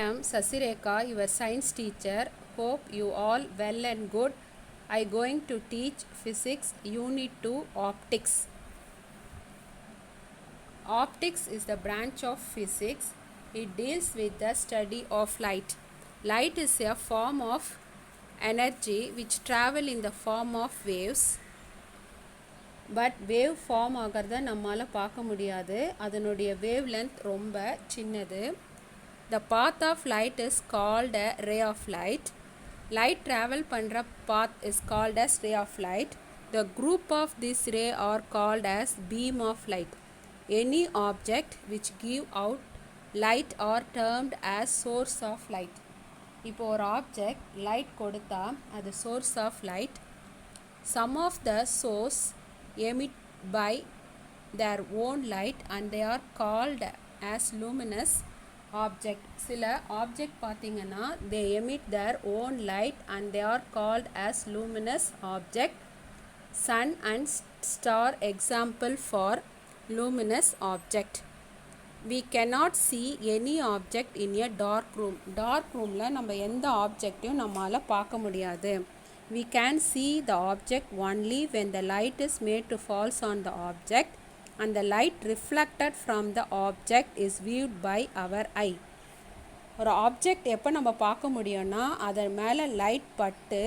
am Sasireka, your science teacher. Hope you all well and good. I going to teach physics unit 2 optics. Optics is the branch of physics. It deals with the study of light. Light is a form of energy which travel in the form of waves. But wave form ஆகிறத நம்மால் பார்க்க முடியாது. அதனுடைய wave length ரொம்ப சின்னது. The path of light is called a ray of light. Light travel பண்ணுற path is called as ray of light. The group of this ray are called as beam of light. Any object which give out light are termed as source of light. இப்போ ஒரு object light கொடுத்தா அது source of light. Some of the source emit by their own light and they are called as luminous object. சில object பார்த்தீங்கன்னா they emit their own light and they are called as luminous object. Sun and star example for luminous object. We cannot see any object in a dark room. Dark roomல நம்ம எந்த ஆப்ஜெக்ட்டையும் நம்மால் பார்க்க முடியாது. We can see the object only when the light is made to fall on the object and the light reflected from the object is viewed by our eye. ஒரு object எப்போ நம்ம பார்க்க முடியும்னா அதன் மேலே லைட் பட்டு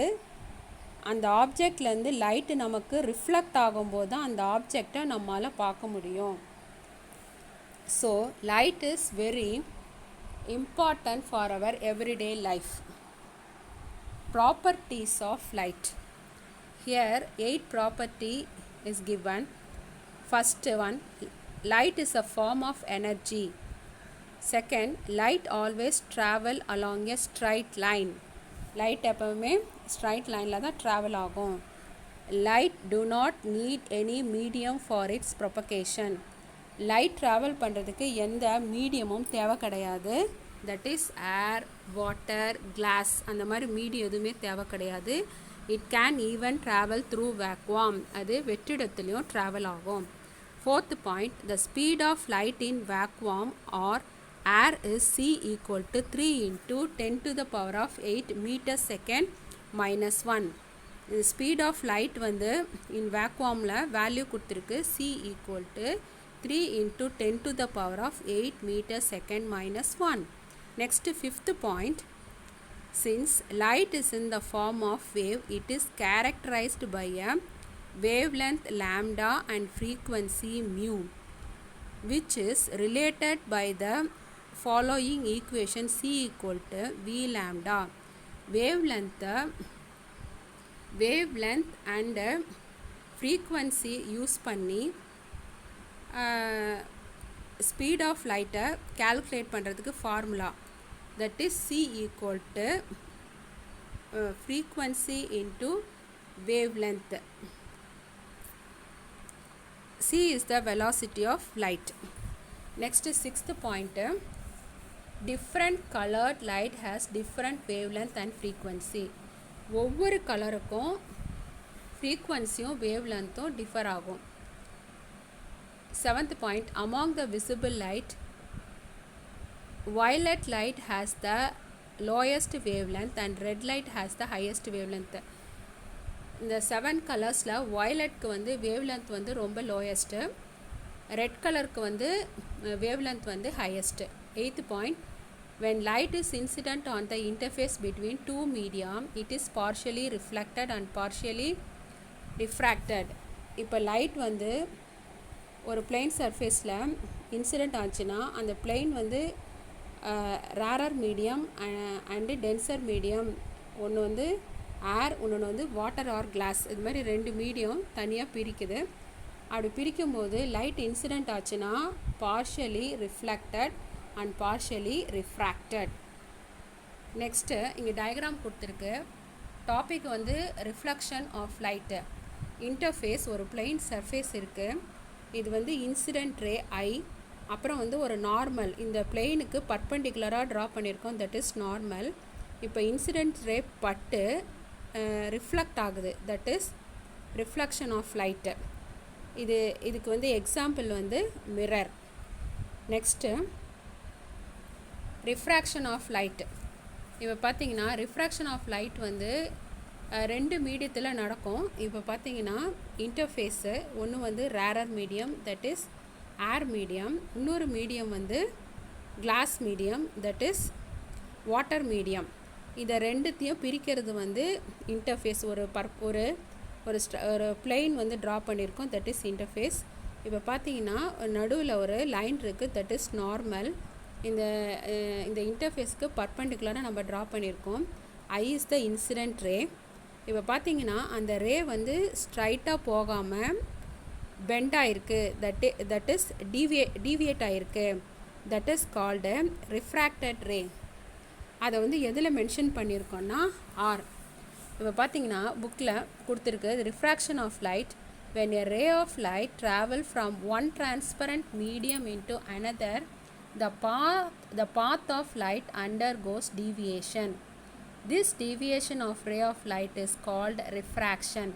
அந்த ஆப்ஜெக்ட்லேருந்து லைட்டு நமக்கு ரிஃப்ளெக்ட் ஆகும்போது தான் அந்த ஆப்ஜெக்டை நம்மால் பார்க்க முடியும். So light is very important for our everyday life. Properties of light. Here 8 property is given. First one, light is a form of energy. Second, light always travel along a straight line. Light எப்பவுமே straight lineல தான் travel ஆகும். Light do not need any medium for its propagation. Light travel பண்ணுறதுக்கு எந்த மீடியமும் தேவை கிடையாது. That is air, water, glass அந்த மாதிரி மீடியம் எதுவுமே தேவை கிடையாது. It can even travel through vacuum. அது வெற்றிடத்துலையும் ட்ராவல் ஆகும். Fourth point, the speed of light in vacuum or air is c equal to 3 × 10⁻8 metre second -1. இது ஸ்பீட் ஆஃப் லைட் வந்து இன் வேக்வாமில் வேல்யூ கொடுத்துருக்கு. c equal to 3 × 10⁻8 metre second -1. Next, fifth point, since light is in the form of wave, it is characterized by a wavelength lambda and frequency mu, which is related by the following equation c equal to v lambda. Wavelength and frequency use பண்ணி speed of light calculate பண்ணுறதுக்கு formula, that is c equal to frequency into wavelength. c is the velocity of light. Next, sixth point, different colored light has different wavelength and frequency. ஒவ்வொரு கலருக்கும் ஃப்ரீக்வன்சியும் வேவ்லென்த்தும் differ ஆகும். Seventh point, among the visible light, violet light has the lowest wavelength and red light has the highest wavelength. இந்த 7 கலர்ஸில் வயலட்க்கு வந்து wavelength வந்து ரொம்ப lowest, red கலருக்கு வந்து wavelength வந்து highest. Eight point, when light is incident on the interface between two medium, it is partially reflected and partially refracted. இப்போ light வந்து ஒரு பிளெயின் சர்ஃபேஸில் இன்சிடெண்ட் ஆச்சுன்னா அந்த பிளெயின் வந்து rarer medium and tensor medium, ஒன்று வந்து ஏர், ஒன்று வந்து வாட்டர் ஆர் கிளாஸ், இது மாதிரி 2 மீடியம் தனியாக பிரிக்குது. அப்படி பிரிக்கும்போது லைட் இன்சிடெண்ட் ஆச்சுன்னா partially reflected and partially refracted. Next இங்கே டயக்ராம் கொடுத்துருக்கு. டாபிக் வந்து ரிஃப்ளெக்ஷன் ஆஃப் லைட்டு. இன்டர்ஃபேஸ் ஒரு பிளெயின் சர்ஃபேஸ் இருக்குது. இது வந்து இன்சிடென்ட் ரே ஐ, அப்புறம் வந்து ஒரு நார்மல் இந்த பிளெயினுக்கு பர்பெண்டிகுலராக ட்ரா பண்ணியிருக்கோம், தட் இஸ் நார்மல். இப்போ இன்சிடென்ட் ரே பட்டு ரிஃப்ளெக்ட் ஆகுது, that is reflection of light. இதுக்கு வந்து எக்ஸாம்பிள் வந்து mirror. Next refraction of light. இப்போ பார்த்தீங்கன்னா ரிஃப்ராக்ஷன் ஆஃப் லைட் வந்து ரெண்டு மீடியத்தில் நடக்கும். இப்போ பார்த்தீங்கன்னா இன்டர்ஃபேஸு ஒன்று வந்து rarer medium, that is air medium. இன்னொரு மீடியம் வந்து glass medium, that is water medium. இதை ரெண்டுத்தையும் பிரிக்கிறது வந்து இன்டர்ஃபேஸ். ஒரு பிளெயின் வந்து ட்ரா பண்ணியிருக்கோம், தட் இஸ் இன்டர்ஃபேஸ். இப்போ பார்த்தீங்கன்னா நடுவில் ஒரு லைன் இருக்குது, தட் இஸ் நார்மல். இந்த இன்டர்ஃபேஸ்க்கு பர்பெண்டிகுலராக நம்ம ட்ரா பண்ணியிருக்கோம். ஐ இஸ் த இன்சிடென்ட் ரே. இப்போ பார்த்தீங்கன்னா அந்த ரே வந்து ஸ்ட்ரைட்டாக போகாமல் பெண்ட் ஆகிருக்கு, தட் இஸ் டீவியேட் ஆகிருக்கு, தட் இஸ் கால்டு ரிஃப்ராக்டட் ரே. அதை வந்து எதில் மென்ஷன் பண்ணியிருக்கோன்னா ஆர். இப்போ பார்த்தீங்கன்னா புக்கில் கொடுத்துருக்கு, refraction of light when a ray of light travel from one transparent medium into another, the path of light undergoes deviation. This deviation of ray of light is called refraction.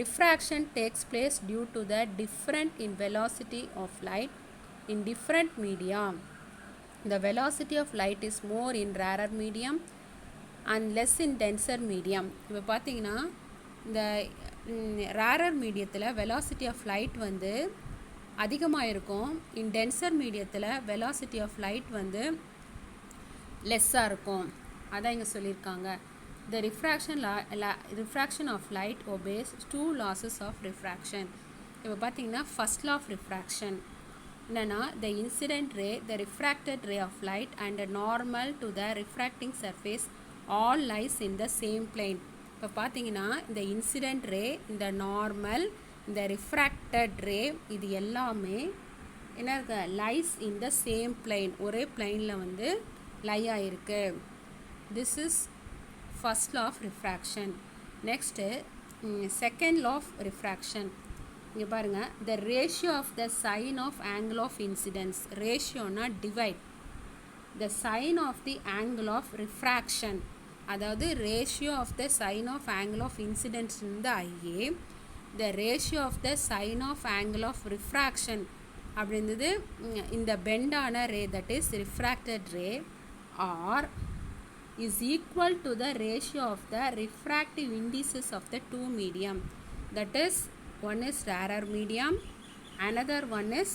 Refraction takes place due to the difference in velocity of light in different media. The velocity of light is more in rarer medium and less in denser medium. இப்போ பார்த்தீங்கன்னா இந்த rarer மீடியத்தில் velocity of light வந்து அதிகமாக இருக்கும். In denser மீடியத்தில் velocity of light வந்து லெஸ்ஸாக இருக்கும். அதான் இங்கே சொல்லியிருக்காங்க. The refraction of light obeys 2 laws of refraction. இப்போ பார்த்தீங்கன்னா ஃபர்ஸ்ட் லா ஆஃப் ரிஃப்ராக்ஷன் என்னென்னா, the incident ray, the refracted ray of light and normal to the refracting surface all lies in the same plane. இப்போ பார்த்தீங்கன்னா இந்த incident ray, இந்த normal, இந்த refracted ரே, இது எல்லாமே என்ன இருக்கு, lies in the same plane, ஒரே பிளேனில் வந்து லை ஆகிருக்கு. This is first law of refraction. Next second law of refraction. இங்கே பாருங்கள், the ratio of the sine of angle of incidence. ரேஷியோனா divide the sine of the angle of refraction. அதாவது ratio of the sine of angle of incidence இருந்து ஐஏ, the ratio of the sine of angle of refraction அப்படின்றது இந்த பெண்டான ray, that is refracted ray, or is equal to the ratio of the refractive indices of the two medium. That is one is rarer medium, another one is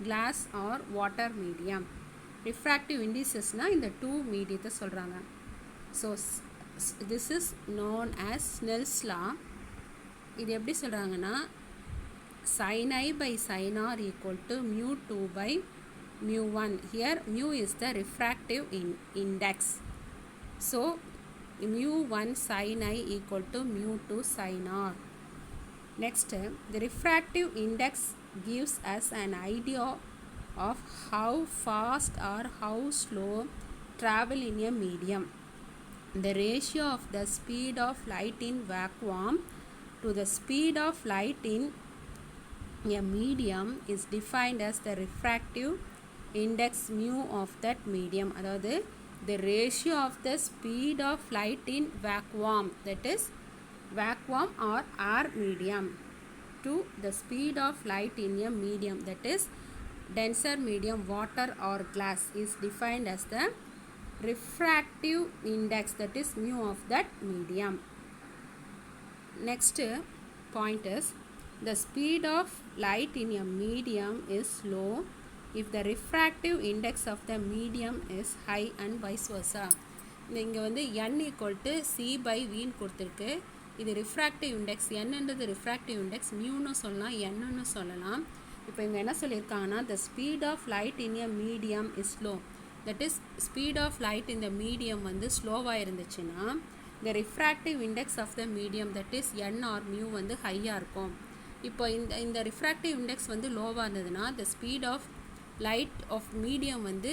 glass or water medium. Refractive இண்டிசஸ்னால் இந்த two மீடியத்தை சொல்கிறாங்க. So this is known as Snell's law. இது எப்படி சொல்கிறாங்கன்னா, sin I by sin R equal to mu2 by mu1. Here mu is the refractive index. So mu1 sin I equal to mu2 sin R. Next, the refractive index gives us an idea of how fast or how slow travel in a medium. The ratio of the speed of light in vacuum to the speed of light in a medium is defined as the refractive index mu of that medium. அதாவது the ratio of the speed of light in vacuum, that is vacuum or air medium, to the speed of light in a medium, that is denser medium, water or glass, is defined as the refractive index, that is mu of that medium. Next point is, the speed of light in a medium is slow if the refractive index of the medium is high and vice versa. இங்கே வந்து n equal to c by v கொடுத்துருக்கு. இது refractive index. என்னன்றது refractive index, மியூன்னு சொல்லலாம், என்னன்னு சொல்லலாம். இப்போ இங்கே என்ன சொல்லியிருக்காங்கன்னா, the speed of light in a medium is slow. that is speed of light in the medium வந்து ஸ்லோவாக இருந்துச்சுன்னா, the refractive index of the medium, that is n or mu வந்து ஹையாக இருக்கும். இப்போ இந்த refractive index வந்து லோவாக இருந்ததுன்னா, the speed of light of medium வந்து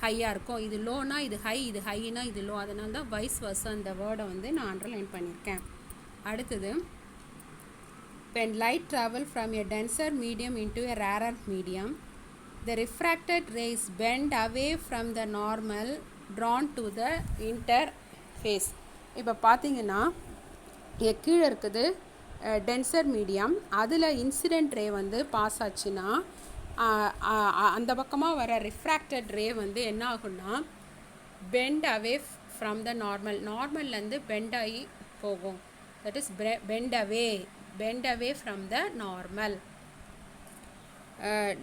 ஹையாக இருக்கும். இது லோனா இது ஹை, இது ஹைனா இது லோ. அதனால தான் வைஸ் வர்ஸா அந்த வேர்டை வந்து நான் அண்டர்லைன் பண்ணியிருக்கேன். அடுத்தது, when light travel from a denser medium into a rarer medium, the refracted ray is bent away from the normal drawn to the interface. இப்போ பார்த்தீங்கன்னா கீழே இருக்குது டென்சர் மீடியம், அதில் இன்சிடென்ட் ரே வந்து பாஸ் ஆச்சுன்னா அந்த பக்கமாக வர ரிஃப்ராக்டட் ரே வந்து என்ன ஆகும்னா பெண்ட் அவே ஃப்ரம் த நார்மல்லேருந்து பெண்ட் ஆகி போகும். That is bend away from the normal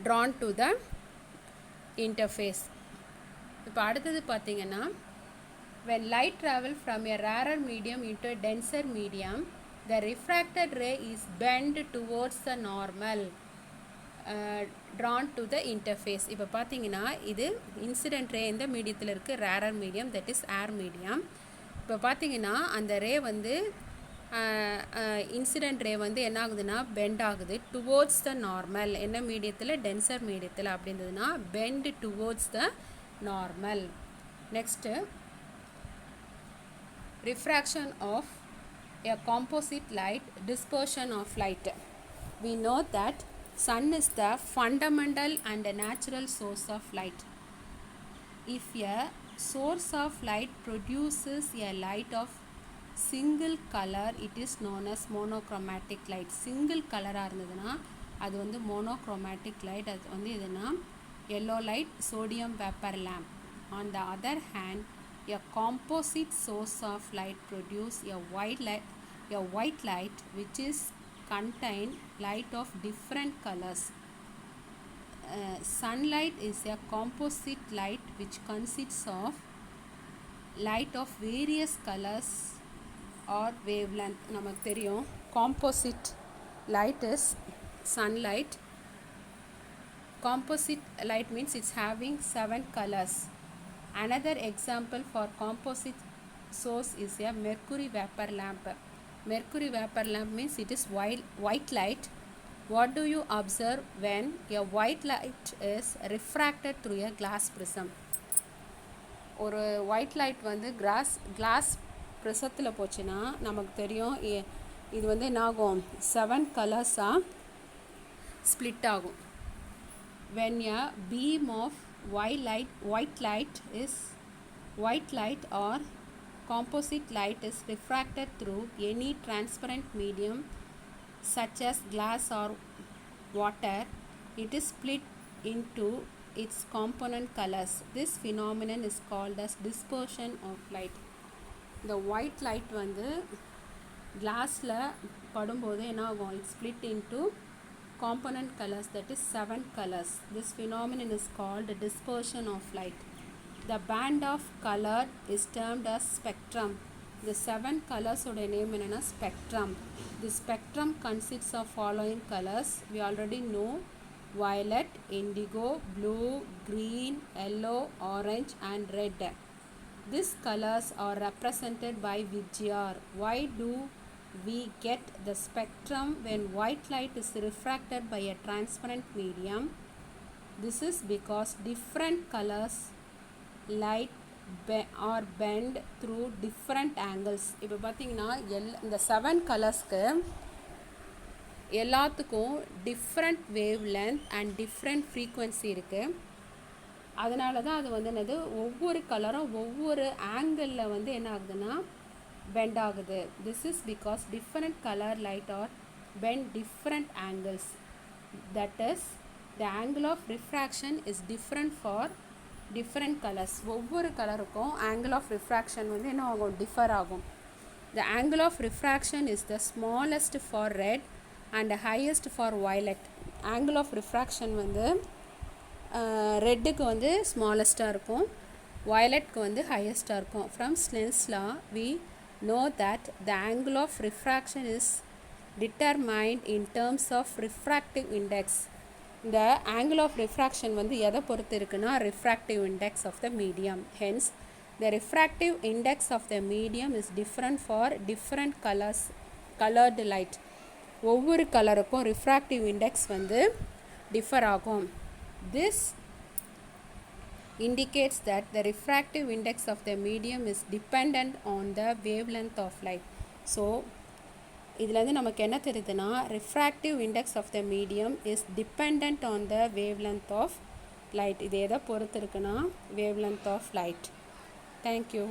drawn to the interface. இப்போ அடுத்தது பார்த்தீங்கன்னா when light travel from a rarer medium into a denser medium, the refracted ray is bent towards the normal drawn to the interface. இப்போ பார்த்தீங்கன்னா இது incident ray எந்த மீடியத்தில் இருக்குது, rarer medium, that is air medium. இப்போ பார்த்தீங்கன்னா அந்த ரே வந்து இன்சிடென்ட் ரே வந்து என்ன ஆகுதுன்னா பெண்ட் ஆகுது டுவோர்ட்ஸ் த நார்மல். என்ன மீடியத்தில், டென்சர் மீடியத்தில் அப்படின்றதுனா bend towards the normal. Next refraction of a composite light, dispersion of light. We know that sun is the fundamental and natural source of light. If a source of light produces a light of single color, it is known as monochromatic light. Single color இருந்ததுன்னா அது வந்து monochromatic light. அது வந்து எதுனா yellow light, sodium vapor lamp. On the other hand, a composite source of light produce a white light which is contain light of different colors. Sunlight is a composite light which consists of light of various colors or wavelength. நமக்கு தெரியும் composite light is sunlight. Composite light means it's having 7 colors. Another example for composite source is a mercury vapor lamp. Mercury vapor lamp means it is white light. What do you observe when a white light is refracted through a glass prism? ஒரு white light வந்து glass prismத்தில் போச்சுன்னா நமக்கு தெரியும் இது வந்து என்ன ஆகும், 7 கலர்ஸாக split ஆகும். When a beam of white light or composite light is refracted through any transparent medium such as glass or water, it is split into its component colors. This phenomenon is called as dispersion of light. The white light வந்து glassல படும்போது என்ன ஆகும், it split into component colors, that is 7 colors. This phenomenon is called dispersion of light. The band of color is termed as spectrum. The 7 colors oda name enna spectrum. The spectrum consists of following colors. We already know violet, indigo, blue, green, yellow, orange and red. These colors are represented by Vidyar. Why do we get the spectrum when white light is refracted by a transparent medium? This is because different colors light are bent through different angles. இப்போ பார்த்தீங்கன்னா இந்த 7 கலர்ஸ்க்கு எல்லாத்துக்கும் different wave length and different frequency இருக்குது. அதனால தான் அது வந்து என்னது, ஒவ்வொரு கலரும் ஒவ்வொரு ஆங்கிளில் வந்து என்ன ஆகுதுன்னா bend ஆகுது. This is because different color light are bend different angles. That is, the angle of refraction is different for different colors. ஒவ்வொரு கலருக்கும் angle of refraction வந்து என்ன ஆகும், டிஃபர் ஆகும். The angle of refraction is the smallest for red and the highest for violet. Angle of refraction வந்து ரெட்டுக்கு வந்து ஸ்மாலஸ்ட்டாக இருக்கும், வயலட்க்கு வந்து ஹையஸ்ட்டாக இருக்கும். From Snell's law we know that the angle of refraction is determined in terms of refractive index. The angle of refraction வந்து எதை பொறுத்து இருக்குன்னா refractive index of the medium. Hence the refractive index of the medium is different for different colored light. ஒவ்வொரு கலருக்கும் refractive index வந்து differ ஆகும். This indicates that the refractive index of the medium is dependent on the wavelength of light. So இதுலேருந்து நமக்கு என்ன தெரியுதுன்னா refractive index of the medium is dependent on the wavelength of light. இது எதை பொறுத்து இருக்குன்னா wavelength of light. Thank you.